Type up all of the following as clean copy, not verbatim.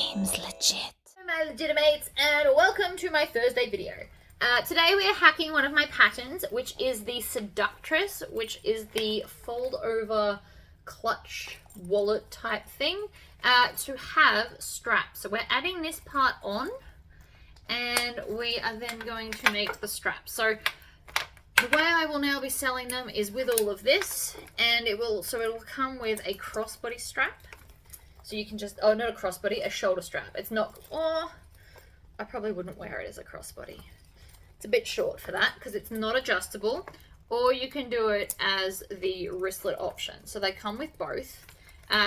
seems legit. Hello my legitimates, and welcome to my Thursday video. Today we are hacking one of my patterns, which is the Seductress, which is the fold over clutch wallet type thing, to have straps. So we're adding this part on, and we are then going to make the straps. So the way I will now be selling them is with all of this, and it will come with a crossbody strap. So you can just, oh, not a crossbody, a shoulder strap. It's not, oh, I probably wouldn't wear it as a crossbody. It's a bit short for that because it's not adjustable, or you can do it as the wristlet option. So they come with both.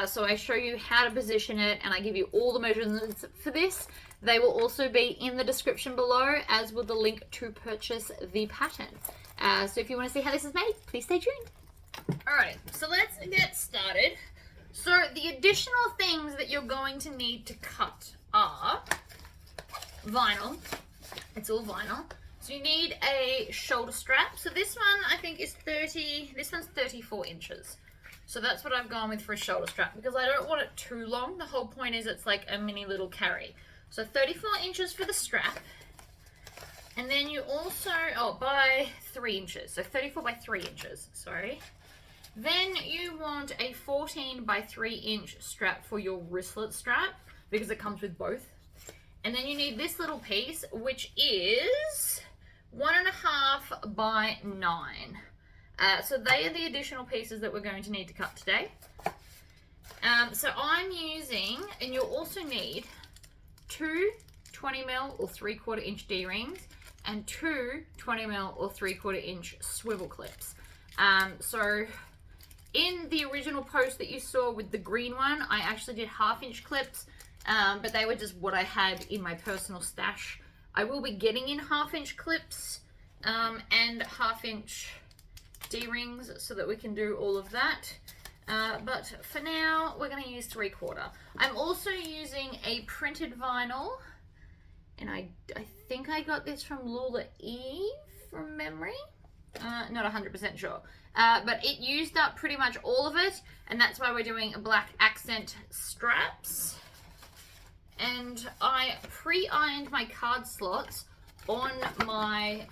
So I show you how to position it, and I give you all the measurements for this. They will also be in the description below, as will the link to purchase the pattern. So if you want to see how this is made, please stay tuned. Alright, so let's get started. So the additional things that you're going to need to cut are vinyl. It's all vinyl. So you need a shoulder strap. So this one I think is 30, this one's 34 inches. So that's what I've gone with for a shoulder strap because I don't want it too long. The whole point is it's like a mini little carry. So 34 inches for the strap. And then you also, by 3 inches. So 34 by 3 inches, sorry. Then you want a 14 by 3 inch strap for your wristlet strap because it comes with both. And then you need this little piece, which is 1.5 by 9. So they are the additional pieces that we're going to need to cut today. So I'm using, and you'll also need 2 20mm or 3/4 inch D-rings and 2 20mm or 3/4 inch swivel clips. So in the original post that you saw with the green one, I actually did 1/2 inch clips, but they were just what I had in my personal stash. I will be getting in 1/2 inch clips and 1/2 inch D-rings so that we can do all of that. But for now, we're going to use 3/4. I'm also using a printed vinyl, and I think I got this from Lula Eve from memory. Not 100% sure. But it used up pretty much all of it, and that's why we're doing black accent straps. And I pre-ironed my card slots on my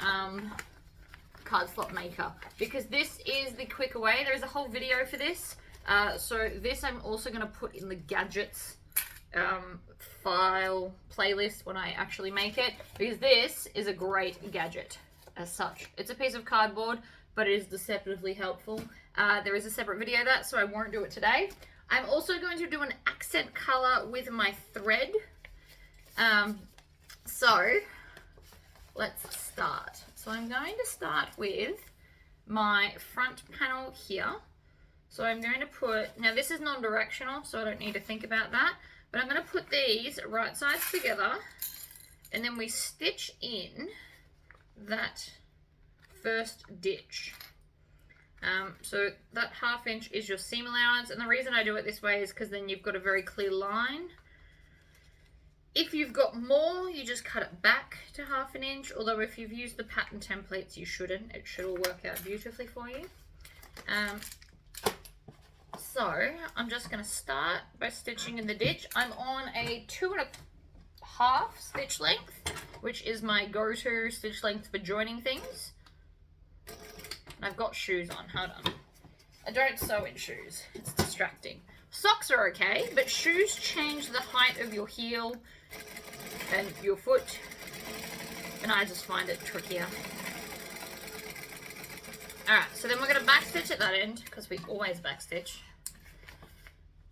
card slot maker because this is the quicker way. There is a whole video for this. So this I'm also going to put in the gadgets file playlist when I actually make it, because this is a great gadget as such. It's a piece of cardboard, but it is deceptively helpful. There is a separate video of that, so I won't do it today. I'm also going to do an accent color with my thread. So let's start. So I'm going to start with my front panel here. So I'm going to put, now this is non-directional, so I don't need to think about that, but I'm going to put these right sides together, and then we stitch in that first ditch. So that 1/2 inch is your seam allowance, and the reason I do it this way is because then you've got a very clear line. If you've got more, you just cut it back to 1/2 inch, although if you've used the pattern templates, you shouldn't. It should all work out beautifully for you. So I'm just going to start by stitching in the ditch. I'm on a 2.5 stitch length, which is my go-to stitch length for joining things. And I've got shoes on, hold on. I don't sew in shoes, it's distracting. Socks are okay, but shoes change the height of your heel and your foot, and I just find it trickier. Alright, so then we're going to backstitch at that end, because we always backstitch.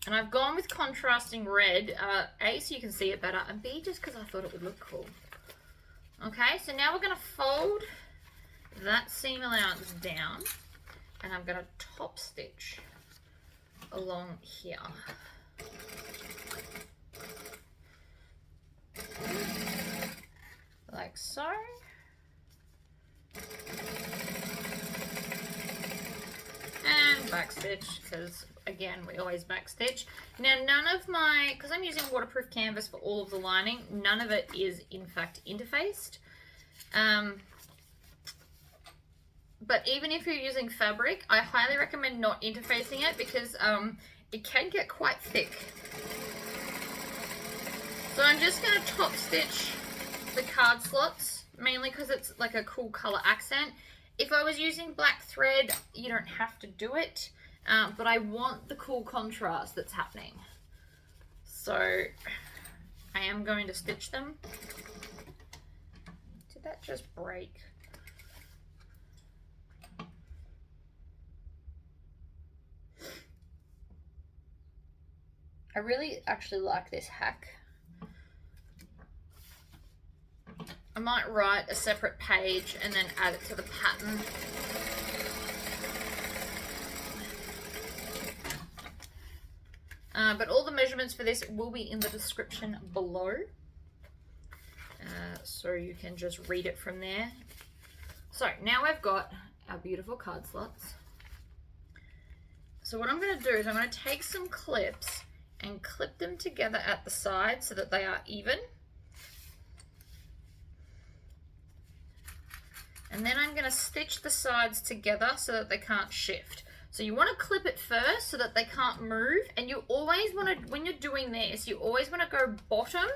And I've gone with contrasting red, A, so you can see it better, and B, just because I thought it would look cool. Okay, so now we're going to fold that seam allowance down, and I'm going to top stitch along here. Like so. And backstitch, because again, we always backstitch. Now none of my, because I'm using waterproof canvas for all of the lining, none of it is in fact interfaced. But even if you're using fabric, I highly recommend not interfacing it because it can get quite thick. So I'm just going to top stitch the card slots, mainly because it's like a cool color accent. If I was using black thread, you don't have to do it, but I want the cool contrast that's happening. So I am going to stitch them. Did that just break? I really actually like this hack. I might write a separate page and then add it to the pattern. But all the measurements for this will be in the description below. So you can just read it from there. So now we've got our beautiful card slots. So what I'm going to do is I'm going to take some clips and clip them together at the side so that they are even. And then I'm going to stitch the sides together so that they can't shift. So you want to clip it first so that they can't move, and you always want to, when you're doing this, you always want to go bottom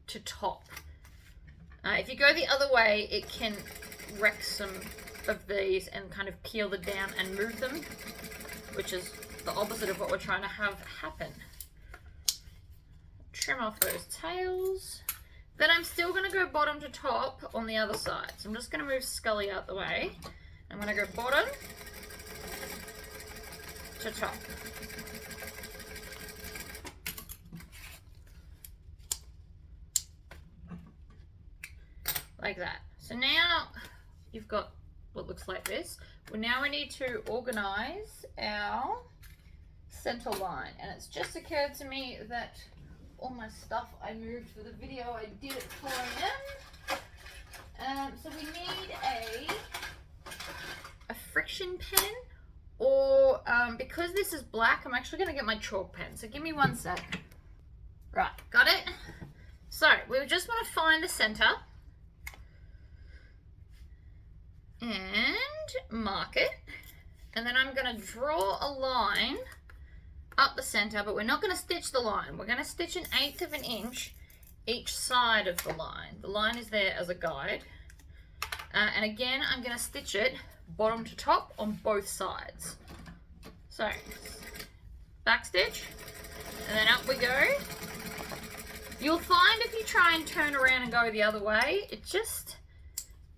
to top. If you go the other way, it can wreck some of these and kind of peel them down and move them, which is the opposite of what we're trying to have happen. Trim off those tails. Then I'm still going to go bottom to top on the other side. So I'm just going to move Scully out the way. I'm going to go bottom to top. Like that. So now you've got what looks like this. Well, now we need to organize our center line. And it's just occurred to me that all my stuff I moved for the video, I did it for them. So we need a friction pen, or because this is black, I'm actually going to get my chalk pen. So give me one sec. Right, got it? So we just want to find the center and mark it. And then I'm going to draw a line up the center, but we're not going to stitch the line. We're going to stitch 1/8 of an inch each side of the line. The line is there as a guide. And again, I'm going to stitch it bottom to top on both sides. So, back stitch, and then up we go. You'll find if you try and turn around and go the other way, it just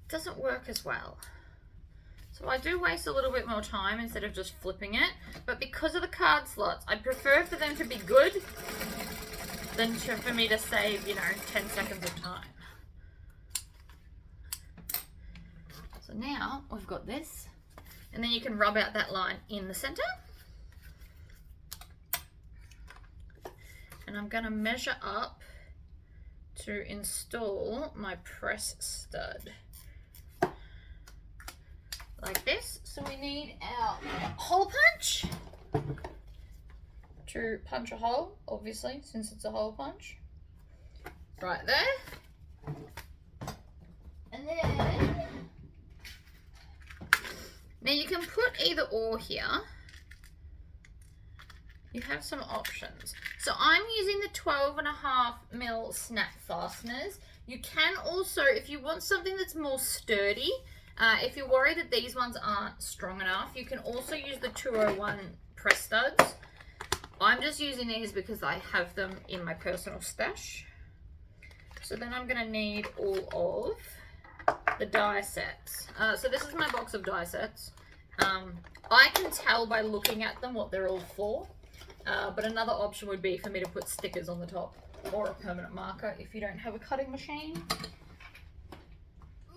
doesn't work as well. So I do waste a little bit more time instead of just flipping it, but because of the card slots, I prefer for them to be good than for me to save, 10 seconds of time. So now we've got this, and then you can rub out that line in the center. And I'm going to measure up to install my press stud. Like this. So we need our hole punch to punch a hole, obviously, since it's a hole punch. Right there. And then, now you can put either or here. You have some options. So I'm using the 12.5mm snap fasteners. You can also, if you want something that's more sturdy, if you're worried that these ones aren't strong enough, you can also use the 201 press studs. I'm just using these because I have them in my personal stash. So then I'm going to need all of the die sets. So this is my box of die sets. I can tell by looking at them what they're all for, but another option would be for me to put stickers on the top or a permanent marker if you don't have a cutting machine.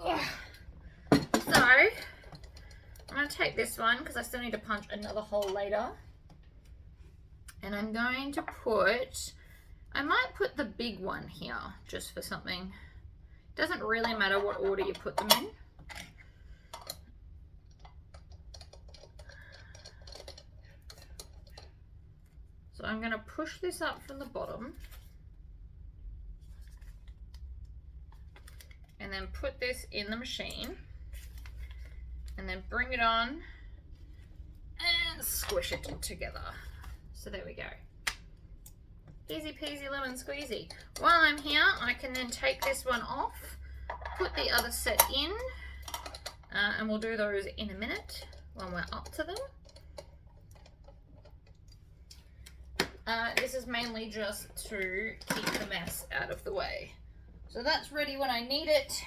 Ugh. So, I'm going to take this one because I still need to punch another hole later. And I'm going to put, I might put the big one here just for something. Doesn't really matter what order you put them in. So I'm going to push this up from the bottom. And then put this in the machine. And then bring it on and squish it together. So there we go. Easy peasy lemon squeezy. While I'm here, I can then take this one off, put the other set in, and we'll do those in a minute when we're up to them. This is mainly just to keep the mess out of the way. So that's ready when I need it.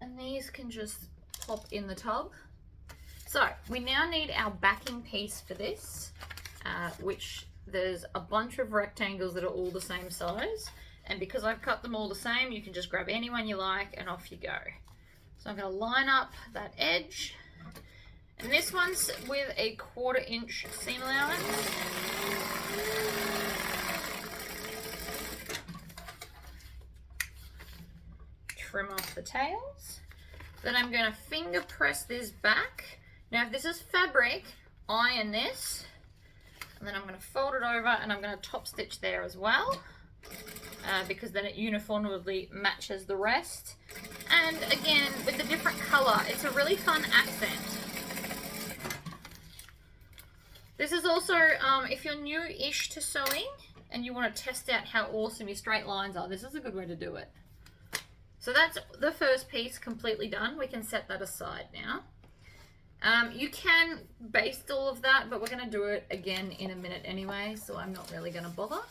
And these can just pop in the tub. So we now need our backing piece for this, which there's a bunch of rectangles that are all the same size. And because I've cut them all the same, you can just grab any one you like and off you go. So I'm going to line up that edge. And this one's with a 1/4 inch seam allowance. Trim off the tails. Then I'm going to finger press this back. Now if this is fabric, iron this. And then I'm going to fold it over and I'm going to top stitch there as well. Because then it uniformly matches the rest. And again, with the different colour, it's a really fun accent. This is also, if you're new-ish to sewing and you want to test out how awesome your straight lines are, this is a good way to do it. So that's the first piece completely done. We can set that aside now. You can baste all of that, but we're going to do it again in a minute anyway, so I'm not really going to bother.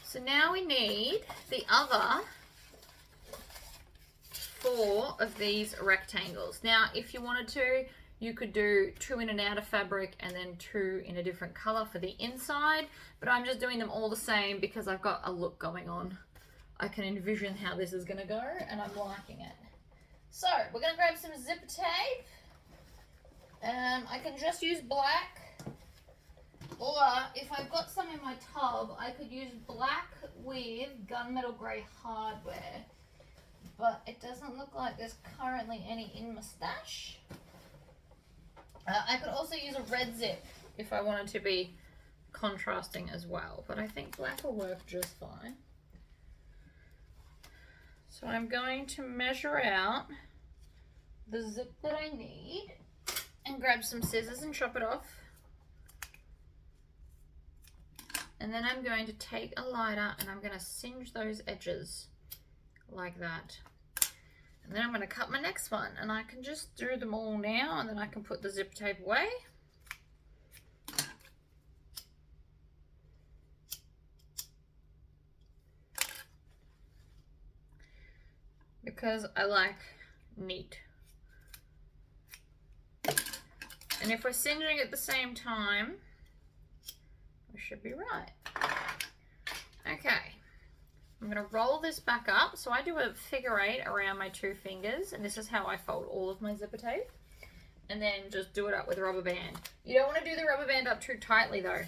So now we need the other 4 of these rectangles. Now, if you wanted to, you could do 2 in and out of fabric and then 2 in a different color for the inside, but I'm just doing them all the same because I've got a look going on. I can envision how this is going to go and I'm liking it. So we're going to grab some zipper tape. I can just use black, or if I've got some in my tub, I could use black with gunmetal grey hardware, but it doesn't look like there's currently any in my stash. I could also use a red zip if I wanted to be contrasting as well, but I think black will work just fine. So I'm going to measure out the zip that I need and grab some scissors and chop it off. And then I'm going to take a lighter and I'm going to singe those edges like that. And then I'm going to cut my next one, and I can just do them all now and then I can put the zip tape away. Because I like neat. And if we're singeing at the same time, we should be right. Okay. I'm going to roll this back up. So I do a figure 8 around my 2 fingers, and this is how I fold all of my zipper tape. And then just do it up with a rubber band. You don't want to do the rubber band up too tightly though,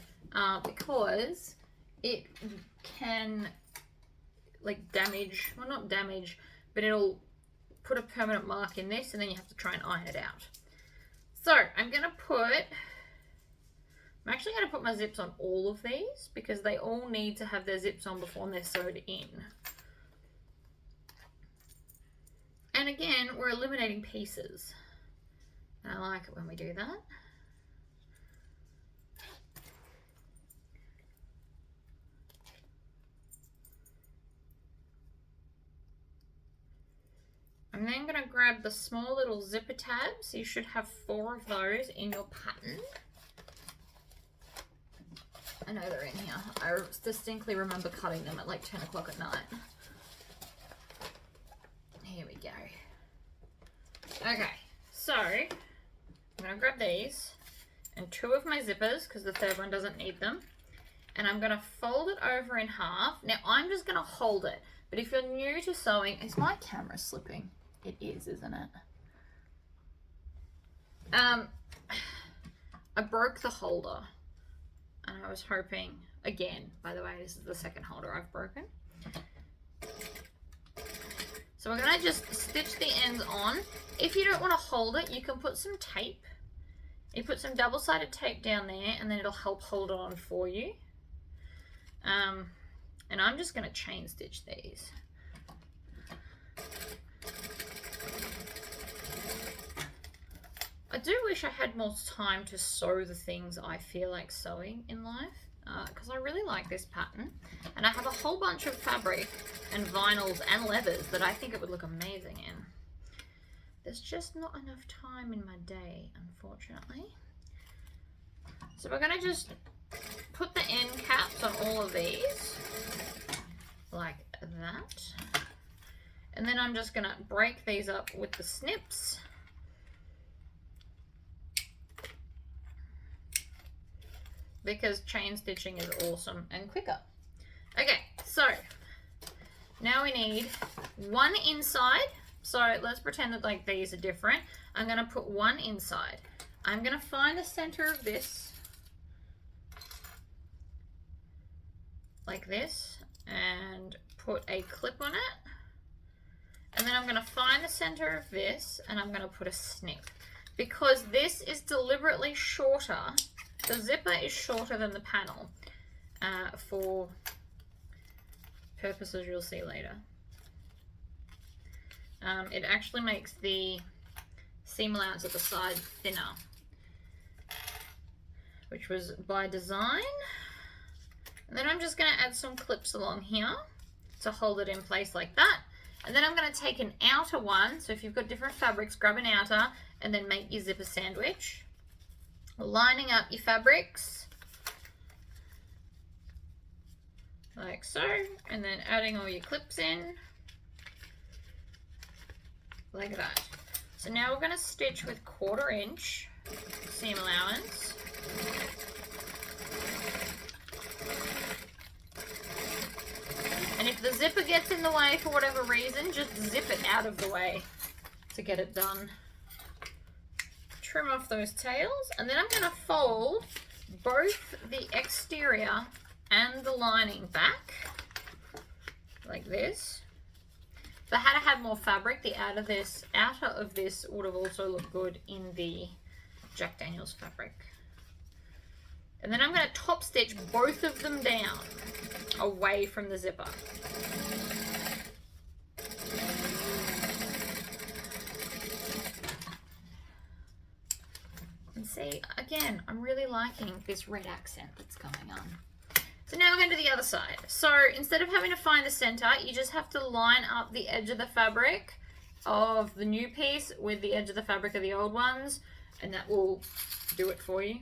because it can like damage, well not damage, but it'll put a permanent mark in this and then you have to try and iron it out. So I'm actually going to put my zips on all of these because they all need to have their zips on before they're sewed in. And again, we're eliminating pieces. And I like it when we do that. I'm then going to grab the small little zipper tabs. You should have 4 of those in your pattern. I know they're in here. I distinctly remember cutting them at like 10 o'clock at night. Here we go. Okay, so I'm going to grab these and 2 of my zippers because the third one doesn't need them. And I'm going to fold it over in half. Now I'm just going to hold it. But if you're new to sewing, is my camera slipping? It is, isn't it? I broke the holder. And I was hoping, again, by the way, this is the second holder I've broken. So we're going to just stitch the ends on. If you don't want to hold it, you can put some tape. You put some double-sided tape down there and then it'll help hold it on for you. And I'm just going to chain stitch these. I do wish I had more time to sew the things I feel like sewing in life. because I really like this pattern. And I have a whole bunch of fabric and vinyls and leathers that I think it would look amazing in. There's just not enough time in my day, unfortunately. So we're going to just put the end caps on all of these, like that. And then I'm just going to break these up with the snips. Because chain stitching is awesome and quicker. Okay, so now we need one inside. So let's pretend that like these are different. I'm going to put one inside. I'm going to find the center of this, like this, and put a clip on it. And then I'm going to find the center of this, and I'm going to put a snip. Because this is deliberately shorter, the zipper is shorter than the panel for purposes you'll see later. It actually makes the seam allowance at the side thinner, which was by design. And then I'm just going to add some clips along here to hold it in place like that. And then I'm going to take an outer one. So if you've got different fabrics, grab an outer and then make your zipper sandwich. Lining up your fabrics like so, and then adding all your clips in like that. So now we're going to stitch with 1/4 inch seam allowance. And if the zipper gets in the way for whatever reason, just zip it out of the way to get it done. Trim off those tails, and then I'm going to fold both the exterior and the lining back like this. If I had more fabric, the outer of this would have also looked good in the Jack Daniels fabric. And then I'm going to top stitch both of them down away from the zipper. And see, again, I'm really liking this red accent that's going on. So now we're going to the other side. So instead of having to find the center, you just have to line up the edge of the fabric of the new piece with the edge of the fabric of the old ones, and that will do it for you.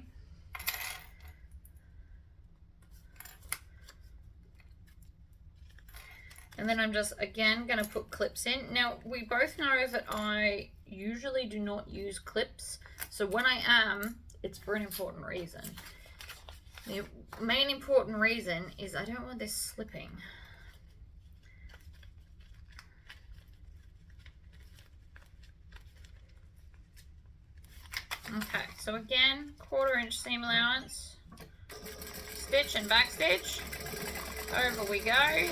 And then I'm just, again, going to put clips in. Now, we both know that I usually do not use clips. So when I am, it's for an important reason. The main important reason is I don't want this slipping. Okay, so again, 1/4 inch seam allowance. Stitch and back stitch. Over we go.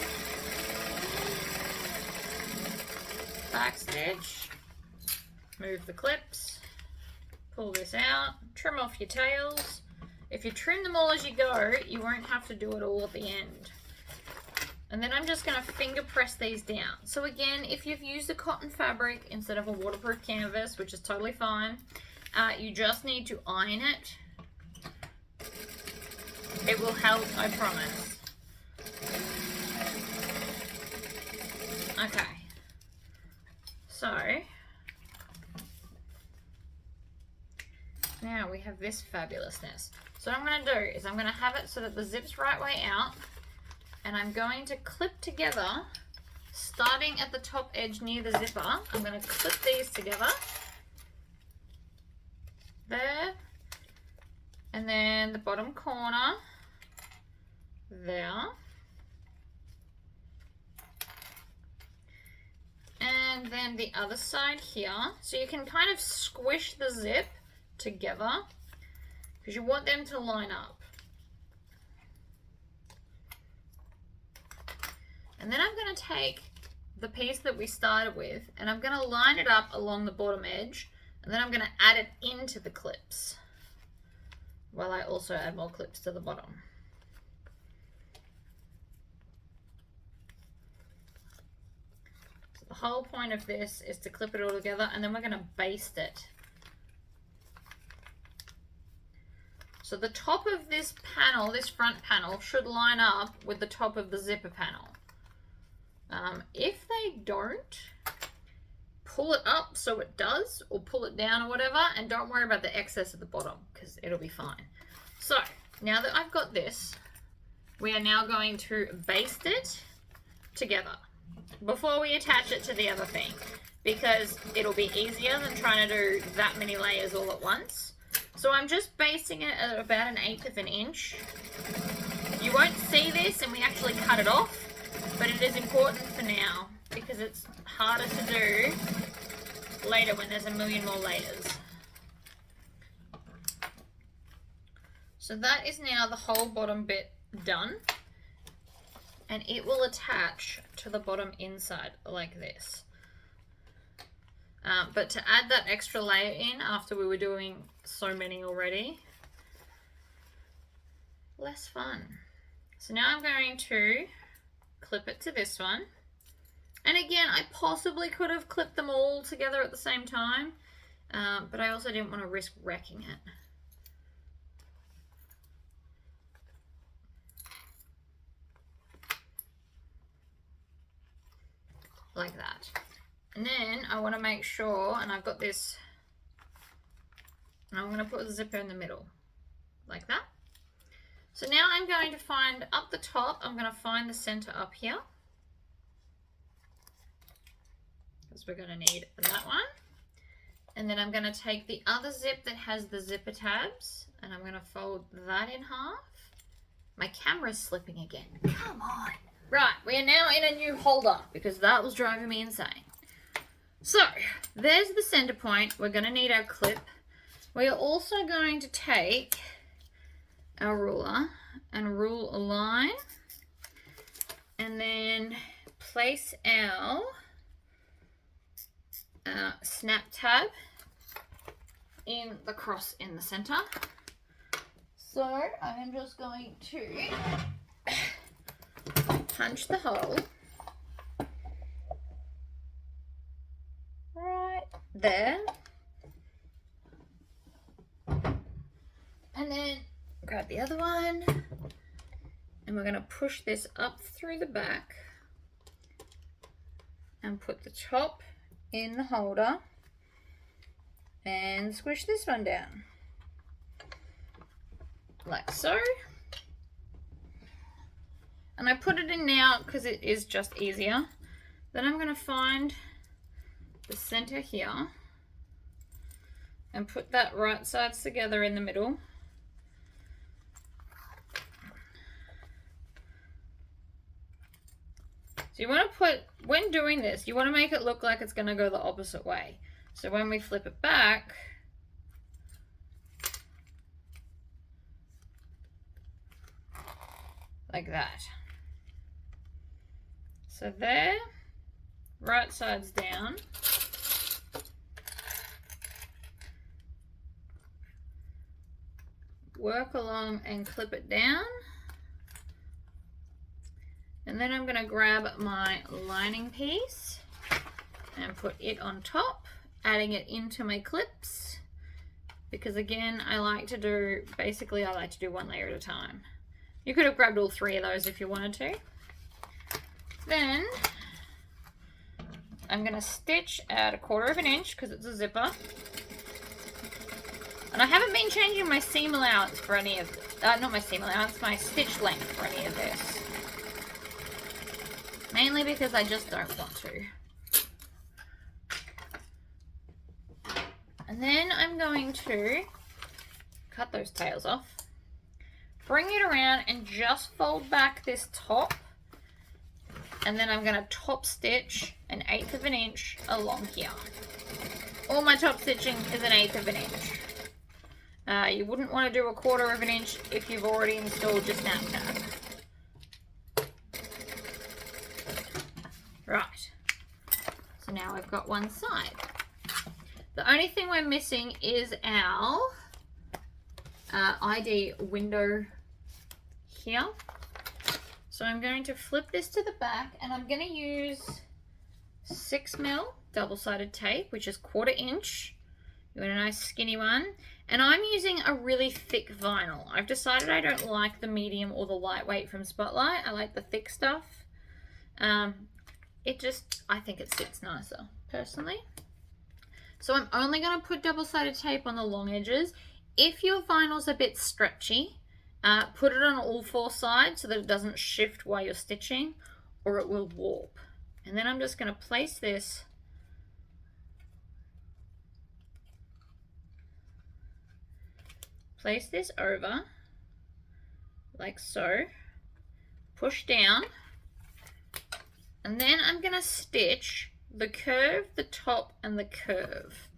Back stitch, move the clips, pull this out, trim off your tails. If you trim them all as you go, you won't have to do it all at the end. And then I'm just going to finger press these down. So again, if you've used a cotton fabric instead of a waterproof canvas, which is totally fine, you just need to iron it. It will help, I promise. Okay. So, now we have this fabulousness. So what I'm going to do is I'm going to have it so that the zip's right way out, and I'm going to clip together, starting at the top edge near the zipper. I'm going to clip these together, there, and then the bottom corner, there. And then the other side here. So you can kind of squish the zip together because you want them to line up. And then I'm going to take the piece that we started with and I'm going to line it up along the bottom edge, and then I'm going to add it into the clips while I also add more clips to the bottom. The whole point of this is to clip it all together, and then we're going to baste it. So So the top of this panel, this front panel, should line up with the top of the zipper panel. If they don't, pull it up so it does, or pull it down or whatever, and don't worry about the excess at the bottom because it'll be fine. So now that I've got this, we are now going to baste it together before we attach it to the other thing, because it'll be easier than trying to do that many layers all at once. So I'm just basting it at about 1/8 of an inch. You won't see this, and we actually cut it off, but it is important for now because it's harder to do later when there's a million more layers. So that is now the whole bottom bit done, and it will attach to the bottom inside like this. But to add that extra layer in after we were doing so many already, less fun. So now I'm going to clip it to this one. And again, I possibly could have clipped them all together at the same time, but I also didn't want to risk wrecking it. Like that. And then I want to make sure, and I've got this, and I'm going to put the zipper in the middle, like that. So now I'm going to find up the top, I'm going to find the center up here, because we're going to need that one. And then I'm going to take the other zip that has the zipper tabs, and I'm going to fold that in half. My camera's slipping again. Come on. Right, we are now in a new holder because that was driving me insane. So, there's the center point. We're going to need our clip. We are also going to take our ruler and rule a line, and then place our snap tab in the cross in the center. So, I am just going to punch the hole right there, and then grab the other one, and we're going to push this up through the back and put the top in the holder and squish this one down like so. And I put it in now because it is just easier. Then I'm going to find the center here and put that right sides together in the middle. So you want to put, when doing this, you want to make it look like it's going to go the opposite way. So when we flip it back, like that. So there, right side's down. Work along and clip it down. And then I'm going to grab my lining piece and put it on top, adding it into my clips. Because again, I like to do one layer at a time. You could have grabbed all 3 of those if you wanted to. Then I'm going to stitch at 1/4 of an inch because it's a zipper. And I haven't been changing my seam allowance for any of this. Not my seam allowance, my stitch length for any of this. Mainly because I just don't want to. And then I'm going to cut those tails off. Bring it around and just fold back this top. And then I'm going to top stitch 1/8 of an inch along here. All my top stitching is 1/8 of an inch. You wouldn't want to do 1/4 of an inch if you've already installed your snap tab. Right. So now we've got one side. The only thing we're missing is our ID window here. So I'm going to flip this to the back, and I'm going to use 6mm double-sided tape, which is 1/4 inch. You want a nice skinny one. And I'm using a really thick vinyl. I've decided I don't like the medium or the lightweight from Spotlight. I like the thick stuff. I think it sits nicer, personally. So I'm only going to put double-sided tape on the long edges. If your vinyl's a bit stretchy, put it on all 4 sides so that it doesn't shift while you're stitching, or it will warp. And then I'm just going to place this over like so, push down, and then I'm going to stitch the curve, the top, and the curve.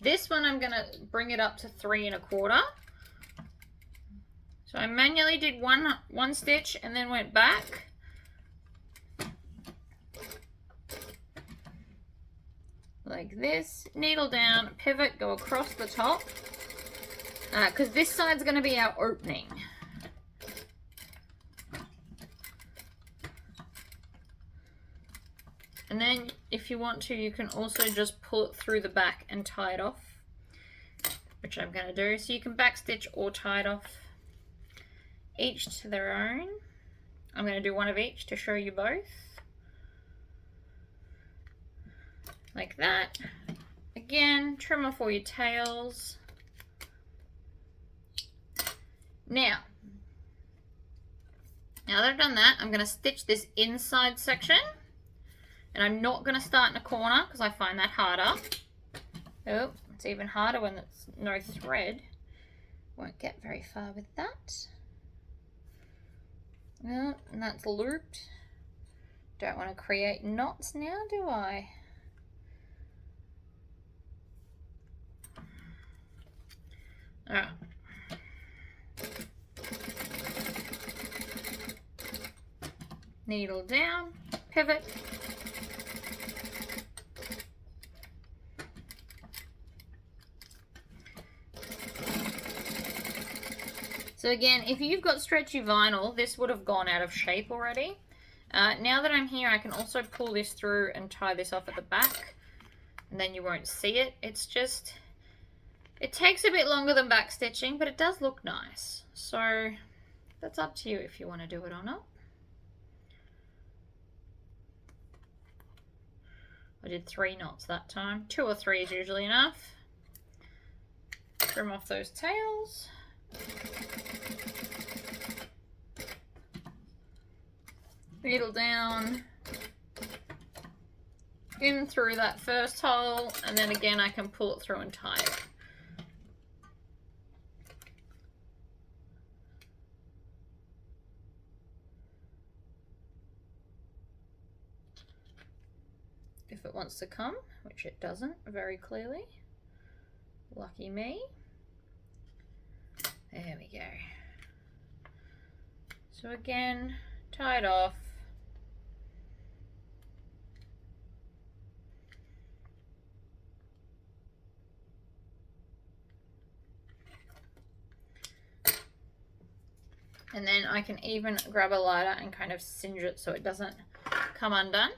This one I'm going to bring it up to 3 1/4. So I manually did one stitch and then went back. Like this, needle down, pivot, go across the top, because this side's going to be our opening. And then if you want to, you can also just pull it through the back and tie it off, which I'm going to do. So you can backstitch or tie it off, each to their own. I'm going to do one of each to show you both. Like that. Again, trim off all your tails. Now that I've done that, I'm going to stitch this inside section. And I'm not going to start in a corner because I find that harder. Oh, it's even harder when there's no thread. Won't get very far with that. Oh, and that's looped. Don't want to create knots now, do I? Alright. Needle down, pivot. So again, if you've got stretchy vinyl, this would have gone out of shape already. Now that I'm here, I can also pull this through and tie this off at the back, and then you won't see it. It's just, it takes a bit longer than back stitching, but it does look nice. So that's up to you if you want to do it or not. I did 3 knots that time. 2 or 3 is usually enough. Trim off those tails. Needle down, in through that first hole, and then again I can pull it through and tie it. If it wants to come, which it doesn't very clearly. Lucky me. There we go. So again, tie it off. And then I can even grab a lighter and kind of singe it so it doesn't come undone.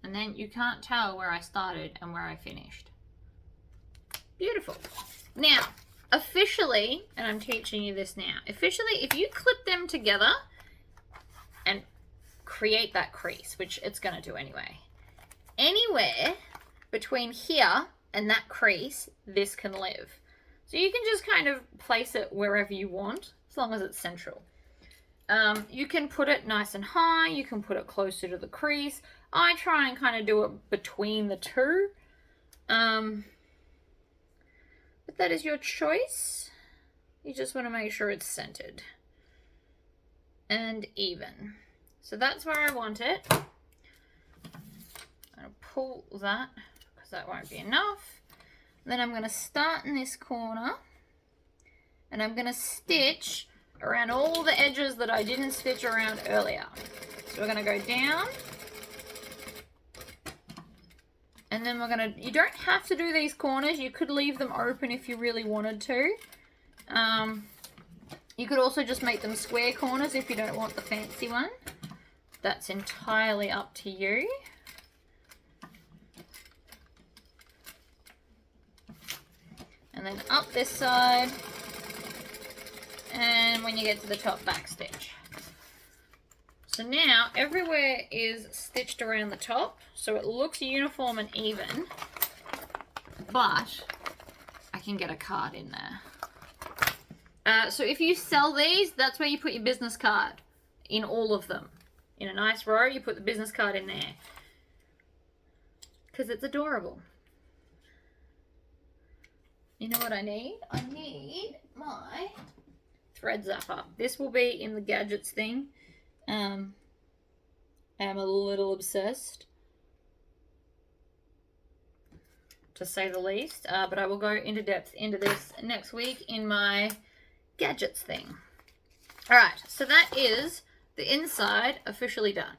And then you can't tell where I started and where I finished. Beautiful. Now, officially, and I'm teaching you this now, officially, if you clip them together and create that crease, which it's going to do anyway, anywhere between here and that crease, this can live. So you can just kind of place it wherever you want, as long as it's central. You can put it nice and high, you can put it closer to the crease. I try and kind of do it between the two. But that is your choice. You just want to make sure it's centered and even. So that's where I want it. I'm going to pull that because that won't be enough. Then I'm going to start in this corner and I'm going to stitch around all the edges that I didn't stitch around earlier. So we're going to go down. And then we're going to, you don't have to do these corners. You could leave them open if you really wanted to. You could also just make them square corners if you don't want the fancy one. That's entirely up to you. and then up this side, and when you get to the top, back stitch. So now everywhere is stitched around the top, so it looks uniform and even, but I can get a card in there. So if you sell these, that's where you put your business card, in all of them. In a nice row, you put the business card in there. Because it's adorable. You know what I need? I need my thread zapper. This will be in the gadgets thing. I'm a little obsessed, to say the least. But I will go into depth into this next week in my gadgets thing. Alright, so that is the inside officially done.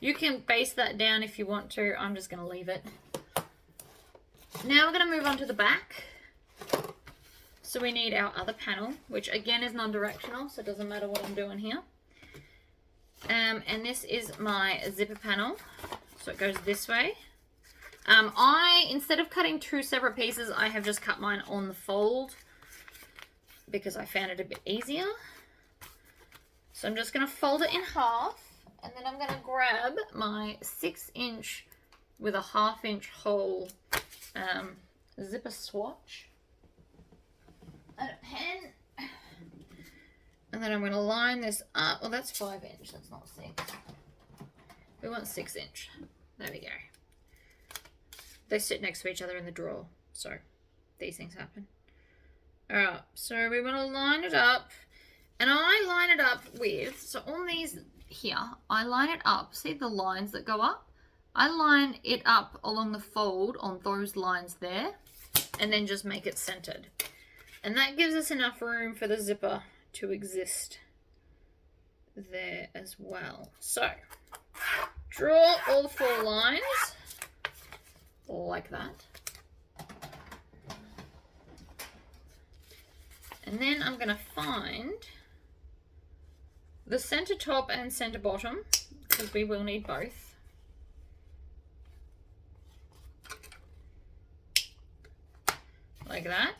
You can base that down if you want to. I'm just going to leave it. Now we're going to move on to the back. So we need our other panel, which again is non-directional, so it doesn't matter what I'm doing here. And this is my zipper panel. So it goes this way. Instead of cutting two separate pieces, I have just cut mine on the fold because I found it a bit easier. So I'm just going to fold it in half, and then I'm going to grab my 6" with a 1/2 inch hole zipper swatch and a pen, and then I'm going to line this up. Well, that's 5" that's not 6. We want 6". There we go. They sit next to each other in the drawer, so these things happen. Alright, so we want to line it up, and I line it up with, so on these here, I line it up, see the lines that go up? I line it up along the fold on those lines there, and then just make it centered. And that gives us enough room for the zipper to exist there as well. So, draw all the 4 lines, like that. And then I'm going to find the center top and center bottom, because we will need both. Like that.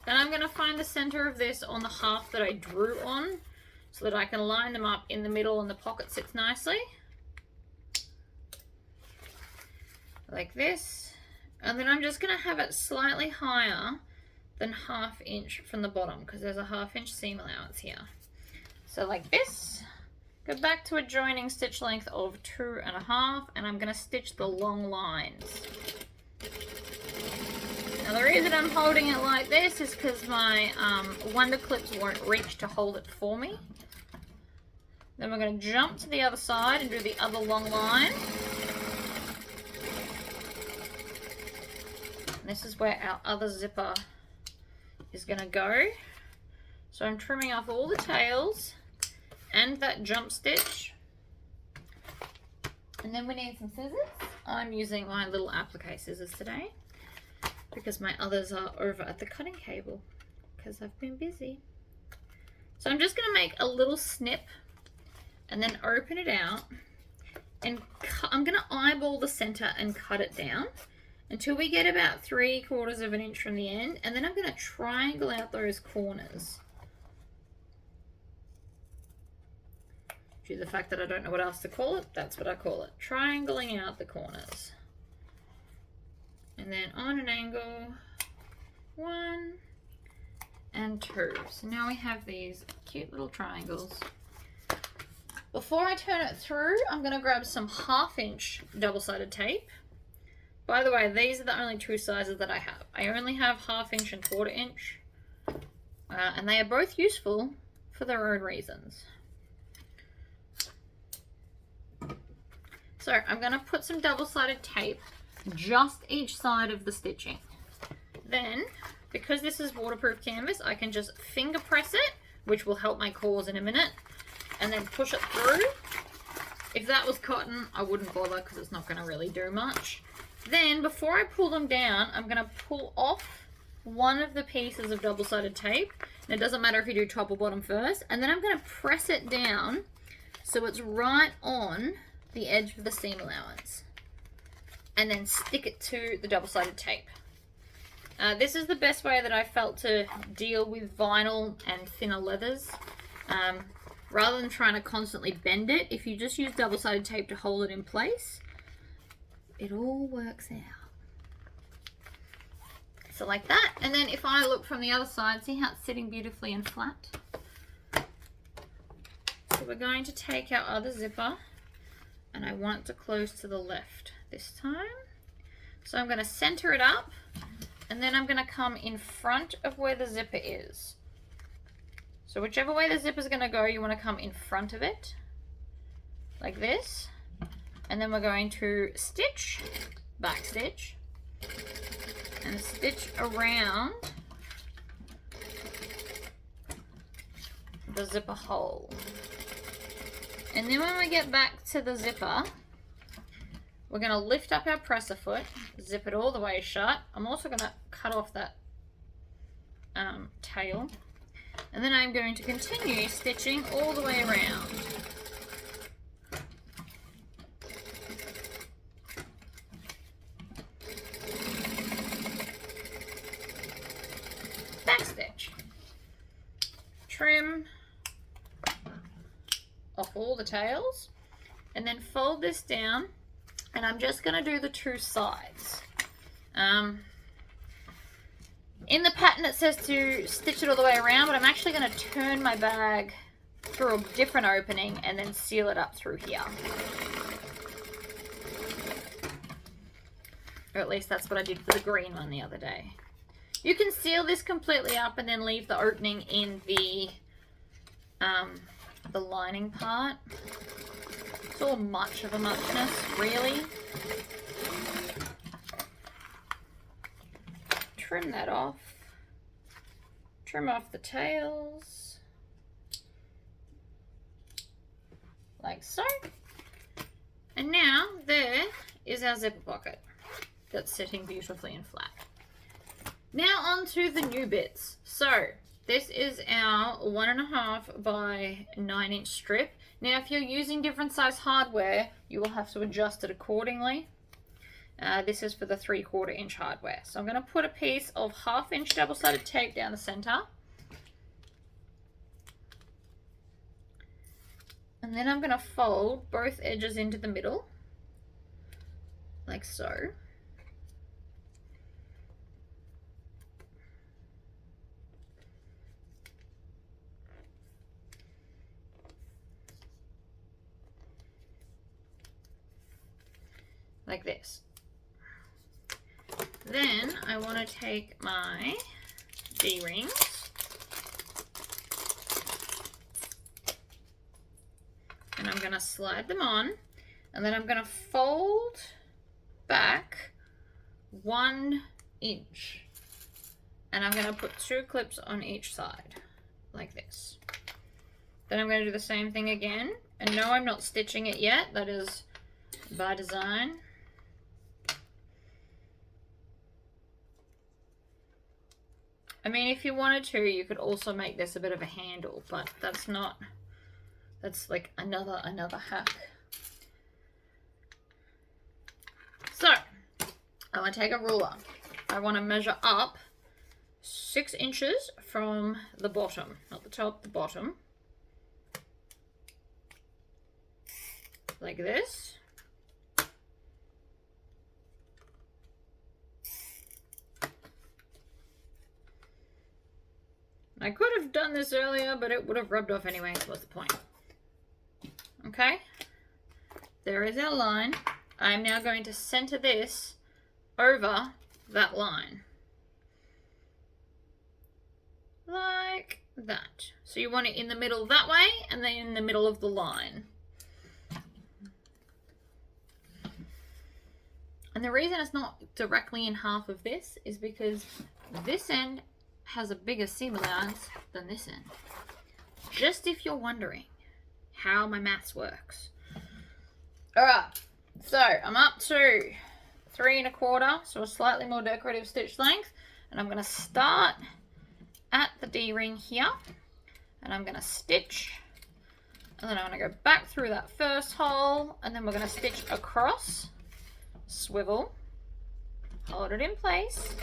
Then I'm going to find the center of this on the half that I drew on, so that I can line them up in the middle and the pocket sits nicely. Like this. And then I'm just going to have it slightly higher than 1/2 inch from the bottom, because there's a 1/2 inch seam allowance here. So like this. Go back to a joining stitch length of 2.5, and I'm going to stitch the long lines. Now the reason I'm holding it like this is because my wonder clips won't reach to hold it for me. Then we're going to jump to the other side and do the other long line. And this is where our other zipper is going to go. So I'm trimming off all the tails and that jump stitch. And then we need some scissors. I'm using my little applique scissors today, because my others are over at the cutting table because I've been busy. So I'm just going to make a little snip and then open it out, and I'm going to eyeball the center and cut it down until we get about 3/4 inch from the end, and then I'm going to triangle out those corners. Due to the fact that I don't know what else to call it, that's what I call it. Triangling out the corners. And then on an angle, 1 and 2. So now we have these cute little triangles. Before I turn it through, I'm going to grab some 1/2 inch double-sided tape. By the way, these are the only 2 sizes that I have. I only have 1/2 inch and 1/4 inch. And they are both useful for their own reasons. So I'm going to put some double-sided tape just each side of the stitching. Then, because this is waterproof canvas, I can just finger press it, which will help my cores in a minute, and then push it through. If that was cotton, I wouldn't bother because it's not going to really do much. Then, before I pull them down, I'm going to pull off one of the pieces of double-sided tape. And it doesn't matter if you do top or bottom first. And then I'm going to press it down so it's right on the edge of the seam allowance. And then stick it to the double-sided tape. This is the best way that I felt to deal with vinyl and thinner leathers. Rather than trying to constantly bend it, if you just use double-sided tape to hold it in place, it all works out. So like that, and then if I look from the other side, see how it's sitting beautifully and flat? So we're going to take our other zipper, and I want it to close to the left this time. So I'm going to center it up, and then I'm going to come in front of where the zipper is. So whichever way the zipper is going to go, you want to come in front of it, like this. And then we're going to stitch, back stitch, and stitch around the zipper hole. And then when we get back to the zipper, we're going to lift up our presser foot, zip it all the way shut. I'm also going to cut off that tail. And then I'm going to continue stitching all the way around. Backstitch. Trim off all the tails, and then fold this down, and I'm just going to do the two sides. In the pattern it says to stitch it all the way around, but I'm actually going to turn my bag through a different opening and then seal it up through here. Or at least that's what I did for the green one the other day. You can seal this completely up and then leave the opening in the lining part. It's all much of a muchness, really. Trim that off. Trim off the tails. Like so. And now there is our zipper pocket that's sitting beautifully and flat. Now on to the new bits. So this is our 1.5 by 9 inch strip. Now if you're using different size hardware, you will have to adjust it accordingly. This is for the 3/4 inch hardware. So I'm going to put a piece of 1/2 inch double-sided tape down the center. And then I'm going to fold both edges into the middle, like so. Like this. Then I want to take my D-rings and I'm going to slide them on, and then I'm going to fold back 1 inch, and I'm going to put 2 clips on each side like this. Then I'm going to do the same thing again, and no, I'm not stitching it yet. That is by design. I mean, if you wanted to, you could also make this a bit of a handle, but that's not, that's like another hack. So, I want to take a ruler. I want to measure up 6 inches from the bottom, not the top, the bottom. Like this. I could have done this earlier, but it would have rubbed off anyway, so what's the point? Okay, there is our line. I'm now going to center this over that line. Like that. So you want it in the middle that way, and then in the middle of the line. And the reason it's not directly in half of this is because this end has a bigger seam allowance than this end. Just if you're wondering how my maths works. Alright, so I'm up to 3 1/4, so a slightly more decorative stitch length, and I'm going to start at the D-ring here, and I'm going to stitch, and then I'm going to go back through that first hole, and then we're going to stitch across, swivel, hold it in place,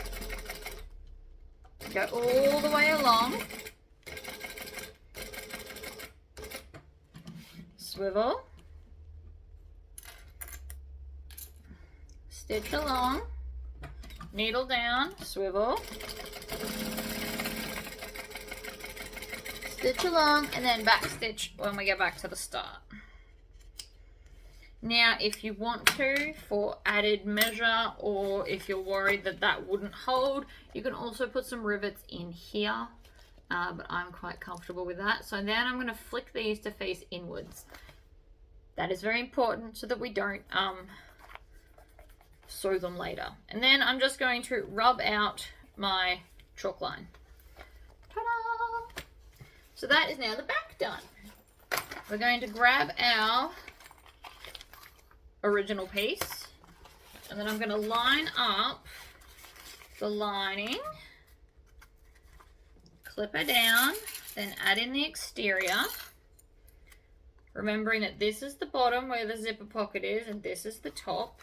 Go all the way along. Swivel. Stitch along. Needle down. Swivel. Stitch along and then back stitch when we get back to the start. Now, if you want to, for added measure, or if you're worried that that wouldn't hold, you can also put some rivets in here, but I'm quite comfortable with that. So then I'm going to flick these to face inwards. That is very important so that we don't sew them later. And then I'm just going to rub out my chalk line. Ta-da! So that is now the back done. We're going to grab our original piece, and then I'm going to line up the lining, clip her down, then add in the exterior, remembering that this is the bottom where the zipper pocket is and this is the top.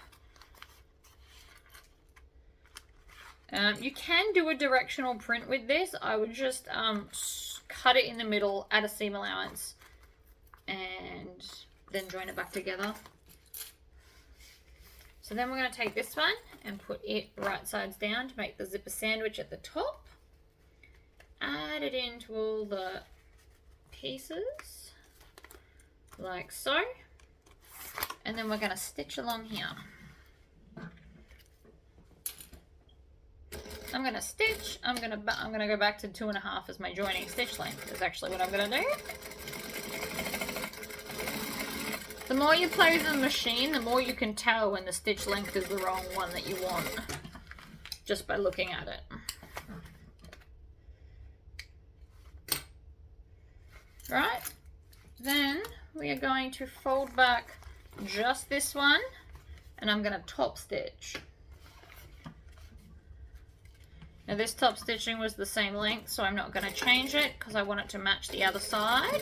You can do a directional print with this. I would just cut it in the middle, add a seam allowance, and then join it back together. So then we're going to take this one and put it right sides down to make the zipper sandwich at the top. Add it into all the pieces, like so. And then we're going to stitch along here. I'm going to stitch. I'm going to go back to 2.5 as my joining stitch length is actually what I'm going to do. The more you play with the machine, the more you can tell when the stitch length is the wrong one that you want, just by looking at it. Right, then we are going to fold back just this one, and I'm going to top stitch. Now this top stitching was the same length, so I'm not going to change it because I want it to match the other side.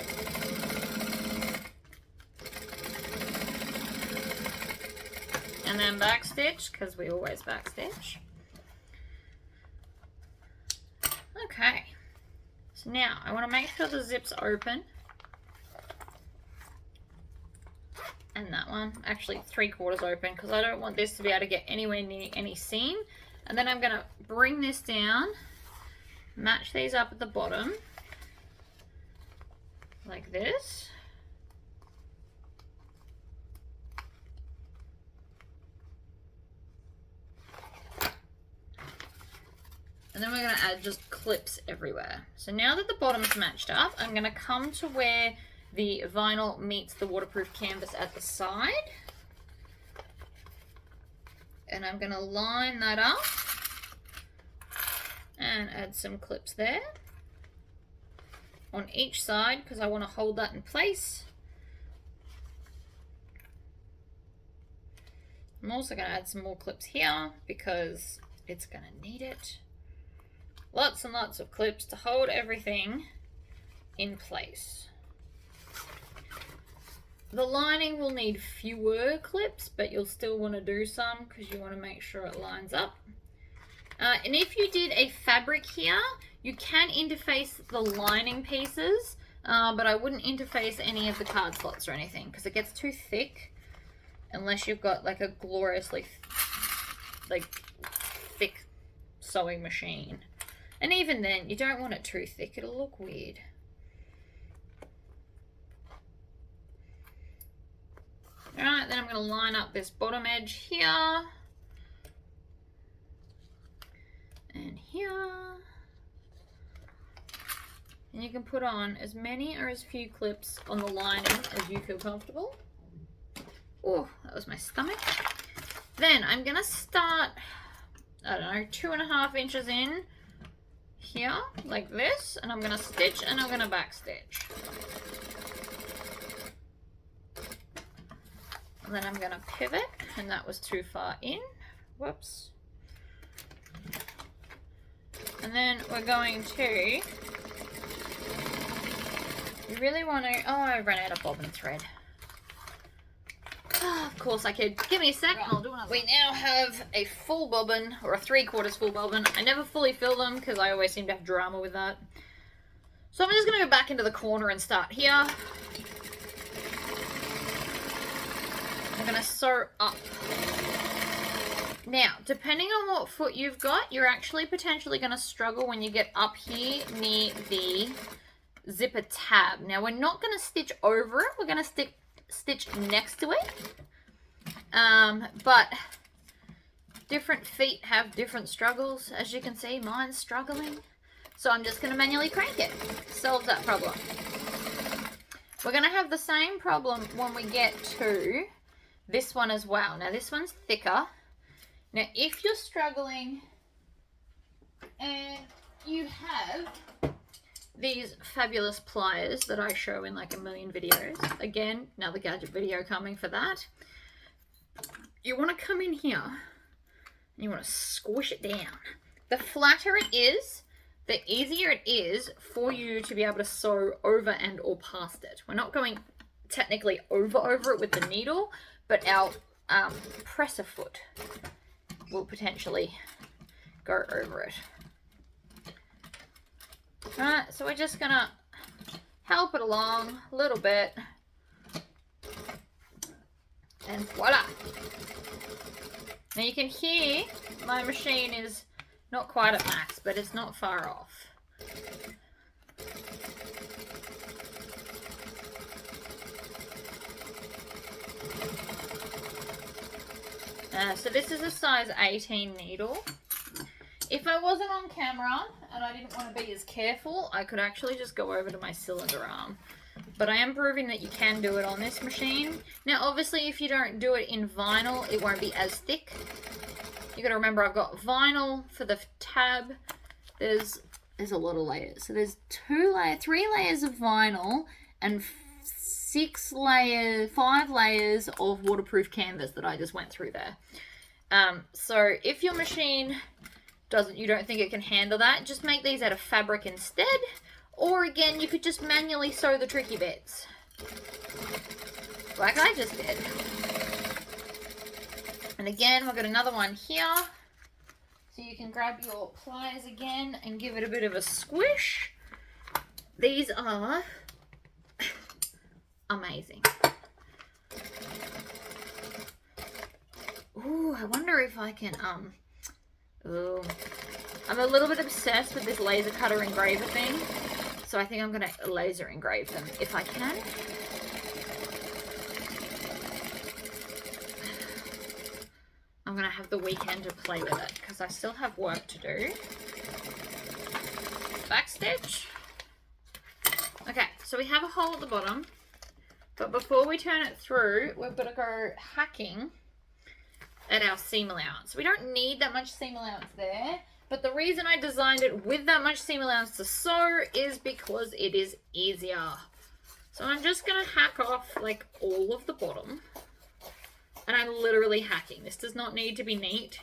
And then back stitch, because we always back stitch. Okay, so now I want to make sure the zip's open. And that one, actually 3/4 open, because I don't want this to be able to get anywhere near any seam. And then I'm going to bring this down, match these up at the bottom, like this. And then we're going to add just clips everywhere. So now that the bottom's matched up, I'm going to come to where the vinyl meets the waterproof canvas at the side. And I'm going to line that up and add some clips there on each side because I want to hold that in place. I'm also going to add some more clips here because it's going to need it. Lots and lots of clips to hold everything in place. The lining will need fewer clips, but you'll still want to do some because you want to make sure it lines up. And if you did a fabric here, you can interface the lining pieces, but I wouldn't interface any of the card slots or anything because it gets too thick unless you've got like a gloriously thick sewing machine. And even then, you don't want it too thick. It'll look weird. Alright, then I'm going to line up this bottom edge here. And here. And you can put on as many or as few clips on the lining as you feel comfortable. Oh, that was my stomach. Then I'm going to start, I don't know, 2.5 inches in here, like this, and I'm going to stitch and I'm going to back stitch. And then I'm going to pivot, and that was too far in. Whoops. And then we're going to, you really want to, oh, I ran out of bobbin thread. Of course I could. Give me a sec and I'll do another. We now have a full bobbin, or a 3/4 full bobbin. I never fully fill them because I always seem to have drama with that. So I'm just going to go back into the corner and start here. I'm going to sew up. Now, depending on what foot you've got, you're actually potentially going to struggle when you get up here near the zipper tab. Now, we're not going to stitch over it. We're going to stitch next to it. But different feet have different struggles. As you can see, mine's struggling. So I'm just going to manually crank it. Solve that problem. We're going to have the same problem when we get to this one as well. Now, this one's thicker. Now, if you're struggling and you have these fabulous pliers that I show in like a million videos, again, another gadget video coming for that, you want to come in here and you want to squish it down. The flatter it is, the easier it is for you to be able to sew over and or past it. We're not going technically over it with the needle, but our presser foot will potentially go over it. Alright, so we're just gonna help it along a little bit. And voila! Now you can hear my machine is not quite at max, but it's not far off. So this is a size 18 needle. If I wasn't on camera and I didn't want to be as careful, I could actually just go over to my cylinder arm. But I am proving that you can do it on this machine. Now obviously if you don't do it in vinyl, it won't be as thick. You got to remember I've got vinyl for the tab. There's a lot of layers. So there's 3 layers of vinyl and 5 layers of waterproof canvas that I just went through there. So if your machine you don't think it can handle that, just make these out of fabric instead. Or again, you could just manually sew the tricky bits, like I just did. And again, we've got another one here. So you can grab your pliers again and give it a bit of a squish. These are amazing. Ooh, I wonder if I can, ooh. I'm a little bit obsessed with this laser cutter engraver thing. So I think I'm going to laser engrave them if I can. I'm going to have the weekend to play with it because I still have work to do. Backstitch. Okay, so we have a hole at the bottom. But before we turn it through, we've got to go hacking at our seam allowance. We don't need that much seam allowance there. But the reason I designed it with that much seam allowance to sew is because it is easier. So I'm just going to hack off like all of the bottom. And I'm literally hacking. This does not need to be neat.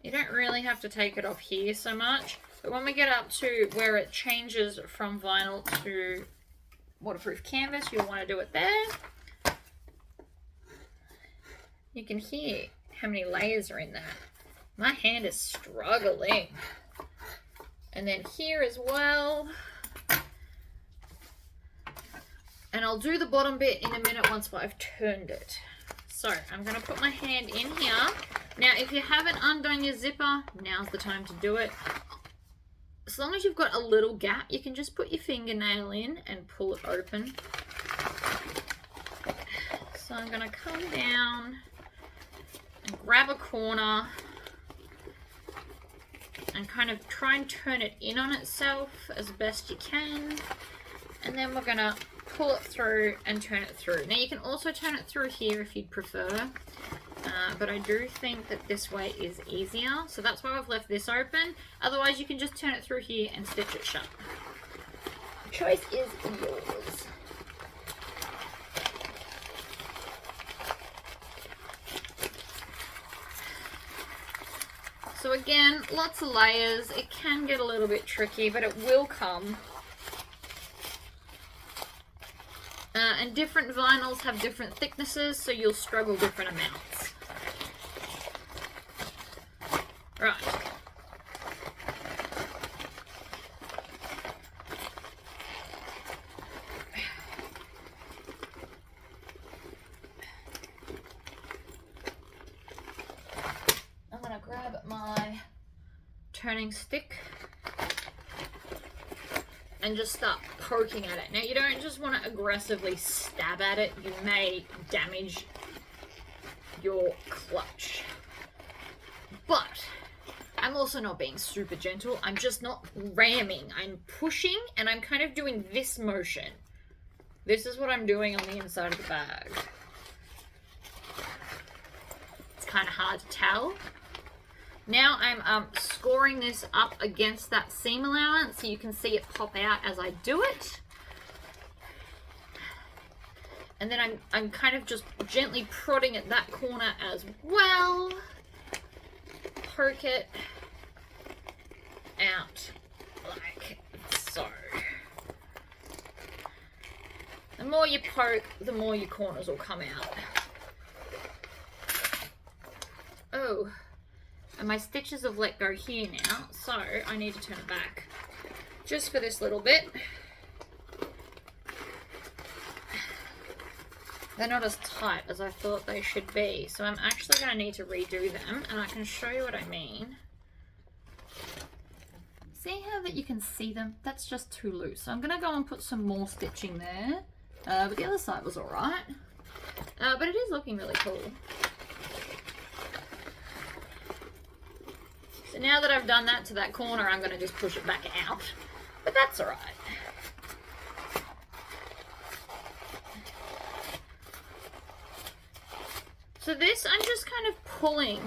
You don't really have to take it off here so much. But when we get up to where it changes from vinyl to waterproof canvas, you'll want to do it there. You can hear how many layers are in that. My hand is struggling. And then here as well. And I'll do the bottom bit in a minute once I've turned it. So I'm going to put my hand in here. Now if you haven't undone your zipper, now's the time to do it. As long as you've got a little gap, you can just put your fingernail in and pull it open. So I'm going to come down and grab a corner and kind of try and turn it in on itself as best you can. And then we're going to pull it through and turn it through. Now you can also turn it through here if you'd prefer, but I do think that this way is easier. So that's why I've left this open. Otherwise you can just turn it through here and stitch it shut. Choice is yours. So again, lots of layers. It can get a little bit tricky, but it will come. And different vinyls have different thicknesses, so you'll struggle different amounts. Right. I'm going to grab my turning stick and just start poking at it. Now, you don't just want to aggressively stab at it. You may damage your clutch. But I'm also not being super gentle. I'm just not ramming. I'm pushing, and I'm kind of doing this motion. This is what I'm doing on the inside of the bag. It's kind of hard to tell. Now I'm scoring this up against that seam allowance so you can see it pop out as I do it. And then I'm kind of just gently prodding at that corner as well. Poke it out like so. The more you poke, the more your corners will come out. Oh. And my stitches have let go here now, so I need to turn it back just for this little bit. They're not as tight as I thought they should be, so I'm actually going to need to redo them, and I can show you what I mean. See how that you can see them? That's just too loose. So I'm going to go and put some more stitching there, but the other side was alright. But it is looking really cool. So now that I've done that to that corner, I'm going to just push it back out. But that's alright. So this, I'm just kind of pulling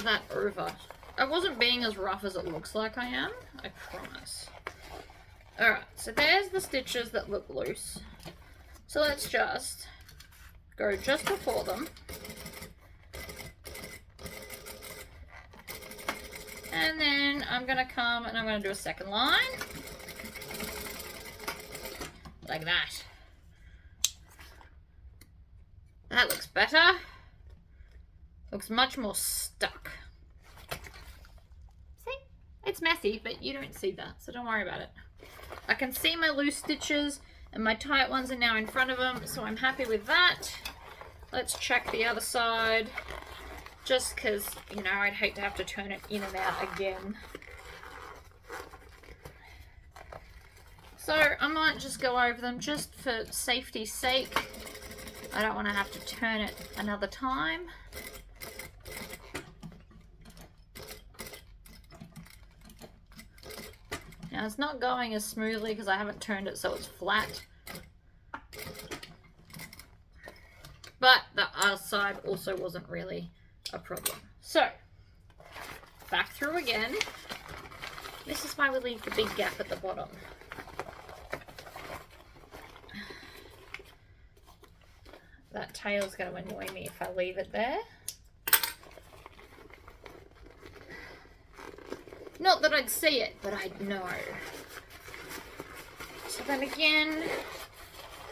that over. I wasn't being as rough as it looks like I am, I promise. Alright, so there's the stitches that look loose. So let's just go just before them. And then I'm going to come and I'm going to do a second line. Like that. That looks better. Looks much more stuck. See? It's messy, but you don't see that, so don't worry about it. I can see my loose stitches and my tight ones are now in front of them, so I'm happy with that. Let's check the other side. Just because, you know, I'd hate to have to turn it in and out again. So I might just go over them just for safety's sake. I don't want to have to turn it another time. Now it's not going as smoothly because I haven't turned it so it's flat. But the other side also wasn't really a problem. So, back through again. This is why we leave the big gap at the bottom. That tail's going to annoy me if I leave it there. Not that I'd see it, but I'd know. So then again,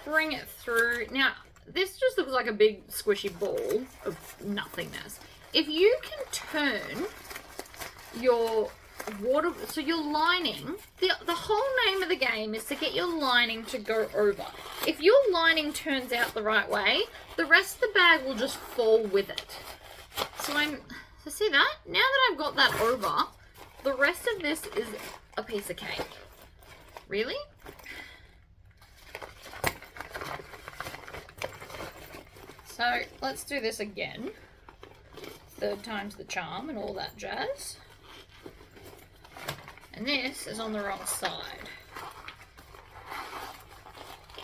bring it through. Now, this just looks like a big squishy ball of nothingness. If you can turn your water, so your lining, the whole name of the game is to get your lining to go over. If your lining turns out the right way, the rest of the bag will just fall with it. So see that? Now that I've got that over, the rest of this is a piece of cake. Really? So let's do this again. Third time's the charm and all that jazz. And this is on the wrong side.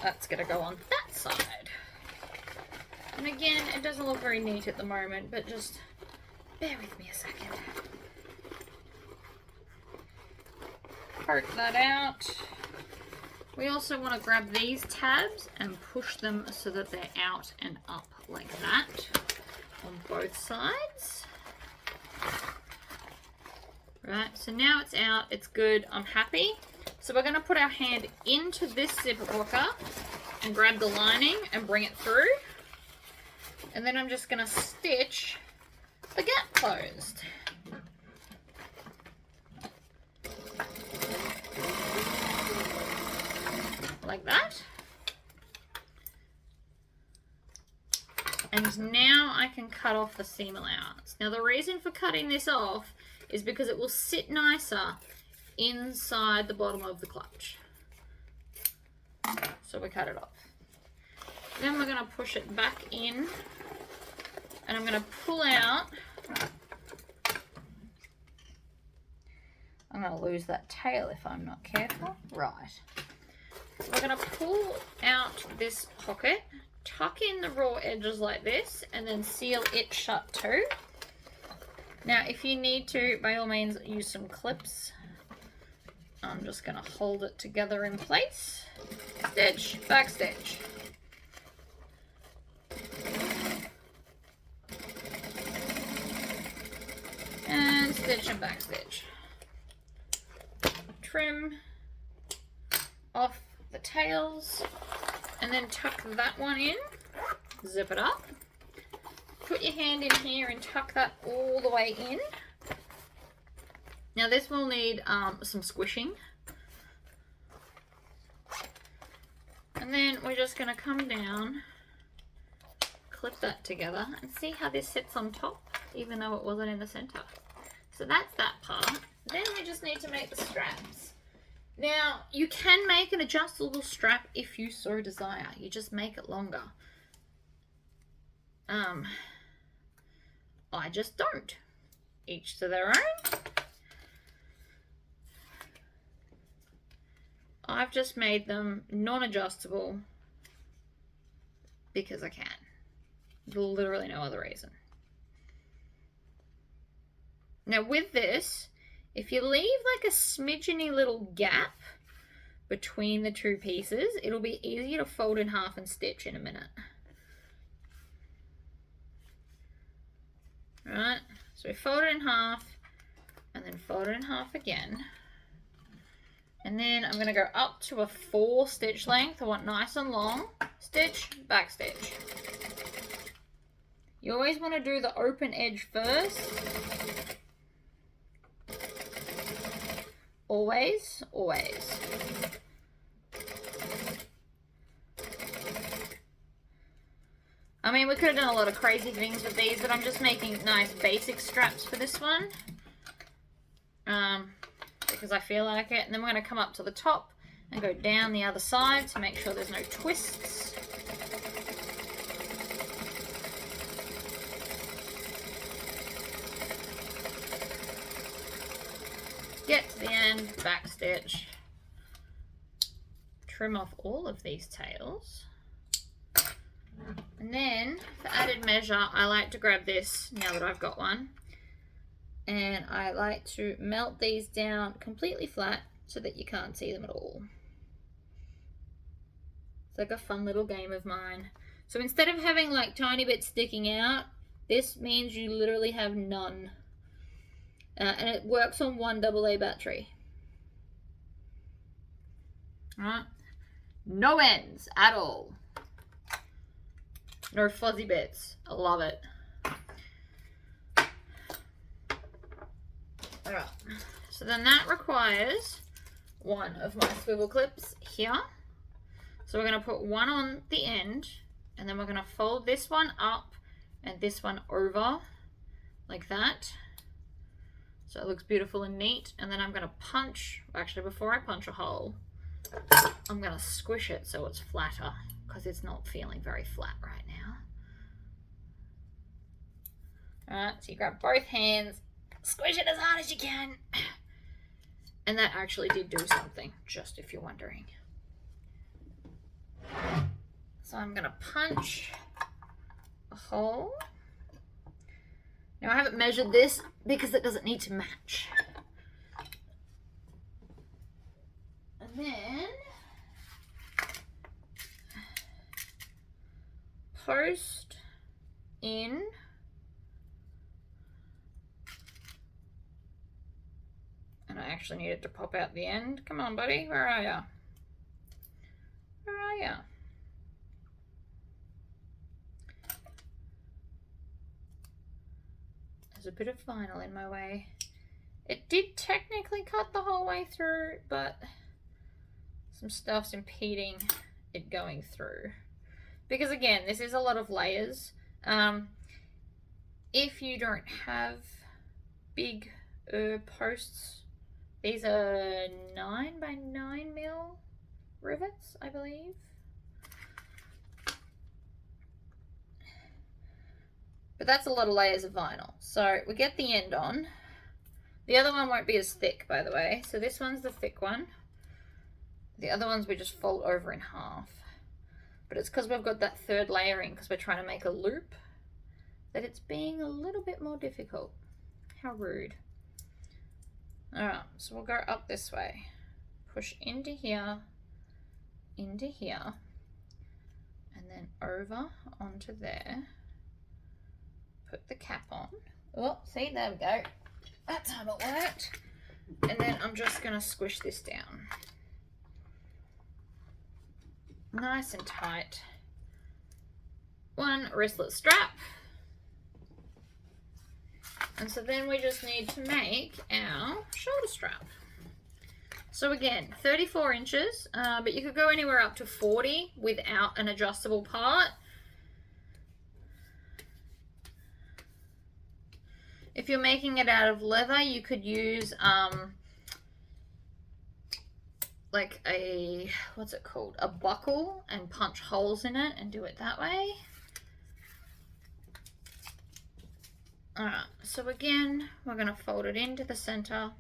That's going to go on that side. And again, it doesn't look very neat at the moment, but just bear with me a second. Poke that out. We also want to grab these tabs and push them so that they're out and up like that on both sides. Right, so now it's out, it's good, I'm happy. So we're going to put our hand into this zipper pocket and grab the lining and bring it through. And then I'm just going to stitch the gap closed. Like that. And now I can cut off the seam allowance. Now the reason for cutting this off is because it will sit nicer inside the bottom of the clutch. So we cut it off. Then we're going to push it back in, and I'm going to pull out. I'm going to lose that tail if I'm not careful. Right. So we're going to pull out this pocket, tuck in the raw edges like this, and then seal it shut too. Now if you need to, by all means, use some clips. I'm just going to hold it together in place. Stitch, back stitch. And stitch and back stitch. Trim off the tails and then tuck that one in. Zip it up. Put your hand in here and tuck that all the way in. Now this will need some squishing. And then we're just going to come down, clip that together, and see how this sits on top, even though it wasn't in the center. So that's that part. Then we just need to make the straps. Now, you can make an adjustable strap if you so desire. You just make it longer. I just don't. Each to their own. I've just made them non-adjustable because I can. Literally no other reason. Now with this, if you leave like a smidgeny little gap between the two pieces, it'll be easier to fold in half and stitch in a minute. Alright, so we fold it in half and then fold it in half again. And then I'm going to go up to a 4 stitch length. I want nice and long. Stitch, back stitch. You always want to do the open edge first. Always, always. I mean, we could have done a lot of crazy things with these, but I'm just making nice basic straps for this one. Because I feel like it. And then we're going to come up to the top and go down the other side to make sure there's no twists. Get to the end, back stitch. Trim off all of these tails. And then, for added measure, I like to grab this, now that I've got one, and I like to melt these down completely flat so that you can't see them at all. It's like a fun little game of mine. So instead of having like tiny bits sticking out, this means you literally have none. And it works on one AA battery. Alright. No ends at all. No fuzzy bits. I love it. Alright. So then that requires one of my swivel clips here. So we're going to put one on the end, and then we're going to fold this one up and this one over like that. So it looks beautiful and neat. And then I'm going to punch, actually before I punch a hole, I'm going to squish it so it's flatter because it's not feeling very flat right now. Alright, so you grab both hands, squish it as hard as you can. And that actually did do something, just if you're wondering. So I'm going to punch a hole. Now I haven't measured this because it doesn't need to match. And then post in and I actually need it to pop out the end. Come on, buddy, where are ya? Where are ya? There's a bit of vinyl in my way. It did technically cut the whole way through, but some stuff's impeding it going through. Because again, this is a lot of layers. If you don't have big posts, these are 9 by 9 mil rivets, I believe. But that's a lot of layers of vinyl. So we get the end on. The other one won't be as thick, by the way. So this one's the thick one. The other ones we just fold over in half. But it's because we've got that third layering, because we're trying to make a loop, that it's being a little bit more difficult. How rude. Alright, so we'll go up this way. Push into here, and then over onto there. Put the cap on. Oh, see, there we go. That time it worked. And then I'm just going to squish this down. Nice and tight. One wristlet strap. And so then we just need to make our shoulder strap. So again, 34 inches, but you could go anywhere up to 40 without an adjustable part. If you're making it out of leather, you could use like a, what's it called? A buckle, and punch holes in it and do it that way. Alright, so again, we're going to fold it into the center.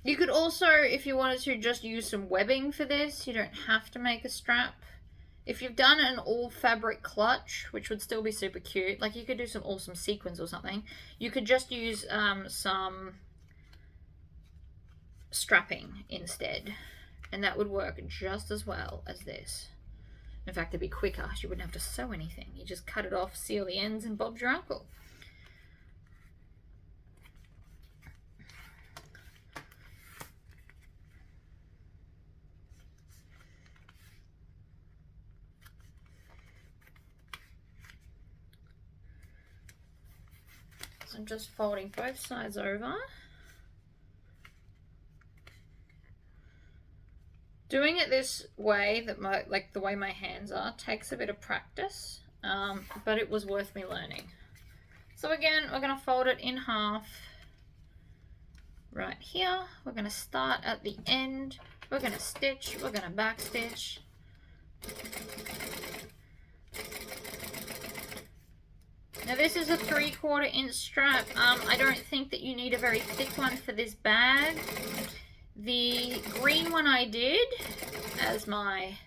You could also, if you wanted to, just use some webbing for this. You don't have to make a strap. If you've done an all fabric clutch, which would still be super cute, like you could do some awesome sequins or something, you could just use some strapping instead, and that would work just as well as this. In fact, it'd be quicker. You wouldn't have to sew anything. You just cut it off, seal the ends, and Bob's your uncle. So I'm just folding both sides over. Doing it this way, like the way my hands are, takes a bit of practice, but it was worth me learning. So again, we're going to fold it in half right here. We're going to start at the end. We're going to stitch. We're going to back stitch. Now this is a 3/4 inch strap. I don't think that you need a very thick one for this bag. The green one I did as my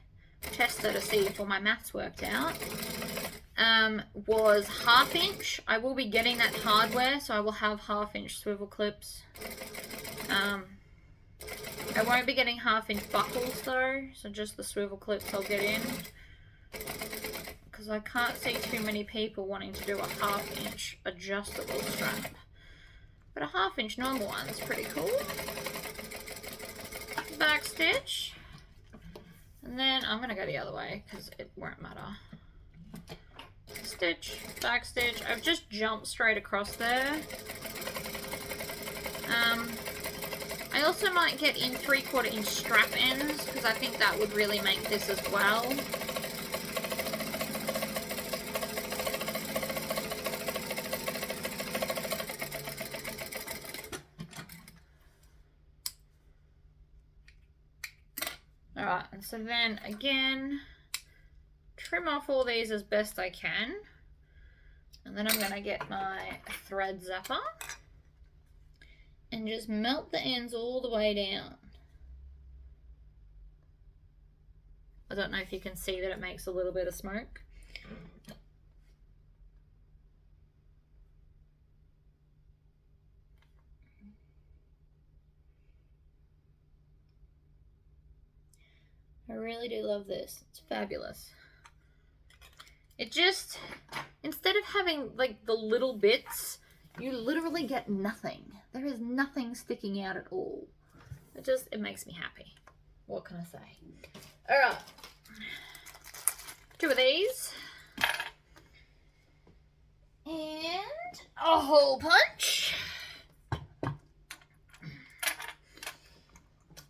tester to see if all my maths worked out was 1/2 inch. I will be getting that hardware, so I will have 1/2 inch swivel clips. I won't be getting 1/2 inch buckles though, so just the swivel clips I'll get in, because I can't see too many people wanting to do a 1/2 inch adjustable strap. But a 1/2 inch normal one is pretty cool. Back stitch, and then I'm going to go the other way because it won't matter. Stitch, back stitch. I've just jumped straight across there. I also might get in 3/4 inch strap ends because I think that would really make this as well. Alright, and so then again, trim off all these as best I can. And then I'm going to get my thread zapper and just melt the ends all the way down. I don't know if you can see that it makes a little bit of smoke. I really do love this. It's fabulous. It just, instead of having like the little bits, you literally get nothing. There is nothing sticking out at all. It makes me happy. What can I say? All right. 2 of these. And a hole punch.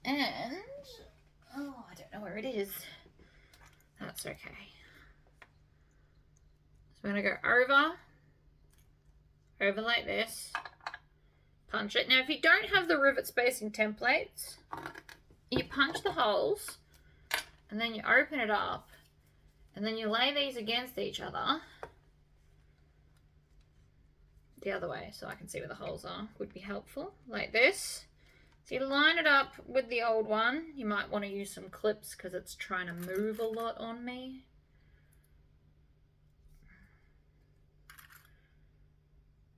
And, oh, I don't know where it is. That's okay. So we're going to go over like this, punch it. Now, if you don't have the rivet spacing templates, you punch the holes, and then you open it up, and then you lay these against each other. The other way, so I can see where the holes are, would be helpful, like this. So you line it up with the old one. You might want to use some clips because it's trying to move a lot on me.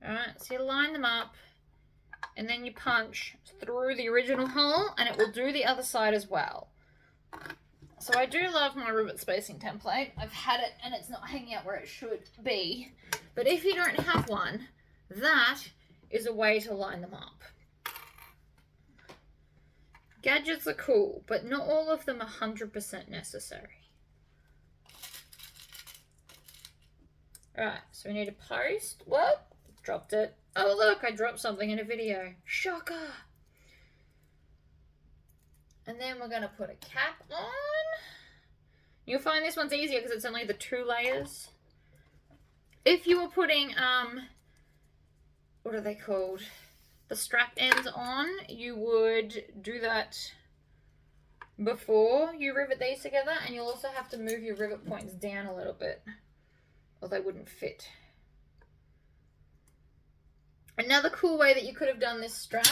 Alright, so you line them up and then you punch through the original hole and it will do the other side as well. So I do love my rivet spacing template. I've had it and it's not hanging out where it should be. But if you don't have one, that is a way to line them up. Gadgets are cool, but not all of them are 100% necessary. Alright, so we need to post. Whoa, dropped it. Oh look, I dropped something in a video. Shocker! And then we're going to put a cap on. You'll find this one's easier because it's only the 2 layers. If you were putting, what are they called? The strap ends on, you would do that before you rivet these together, and you'll also have to move your rivet points down a little bit or they wouldn't fit. Another cool way that you could have done this strap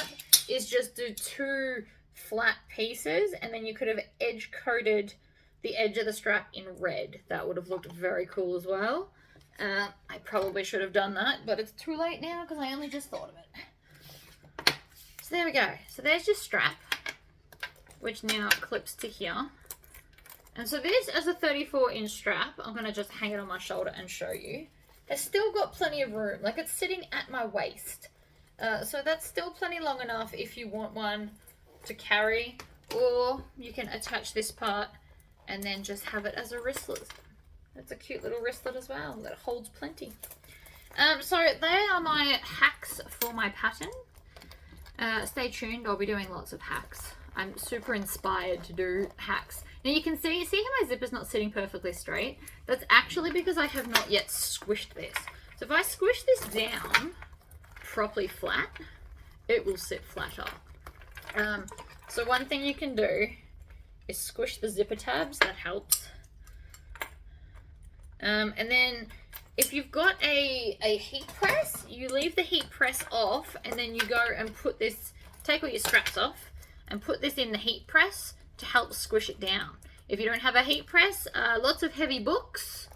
is just do 2 flat pieces and then you could have edge coated the edge of the strap in red. That would have looked very cool as well. I probably should have done that, but it's too late now because I only just thought of it. So there we go. So there's your strap, which now clips to here. And so this is a 34-inch strap. I'm going to just hang it on my shoulder and show you. It's still got plenty of room. Like, it's sitting at my waist. So that's still plenty long enough if you want one to carry. Or you can attach this part and then just have it as a wristlet. It's a cute little wristlet as well that holds plenty. So they are my hacks for my pattern. Stay tuned, I'll be doing lots of hacks. I'm super inspired to do hacks. Now you can see how my zipper's not sitting perfectly straight? That's actually because I have not yet squished this. So if I squish this down properly flat, it will sit flatter. So one thing you can do is squish the zipper tabs, that helps. And then if you've got a heat press, you leave the heat press off and then you go and put this, take all your straps off and put this in the heat press to help squish it down. If you don't have a heat press, lots of heavy books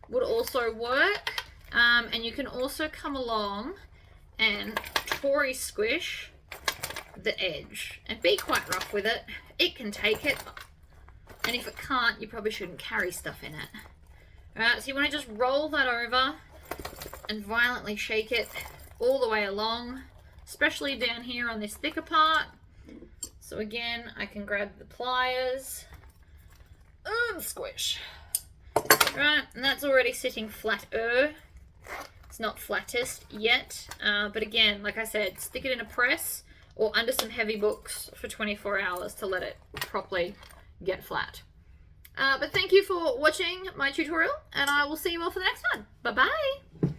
would also work. And you can also come along and Tory squish the edge and be quite rough with it. It can take it, and if it can't, you probably shouldn't carry stuff in it. Alright, so you want to just roll that over and violently shake it all the way along, especially down here on this thicker part. So again, I can grab the pliers and squish. Right, and that's already sitting flatter. It's not flattest yet, but again, like I said, stick it in a press or under some heavy books for 24 hours to let it properly get flat. But thank you for watching my tutorial, and I will see you all for the next one. Bye-bye!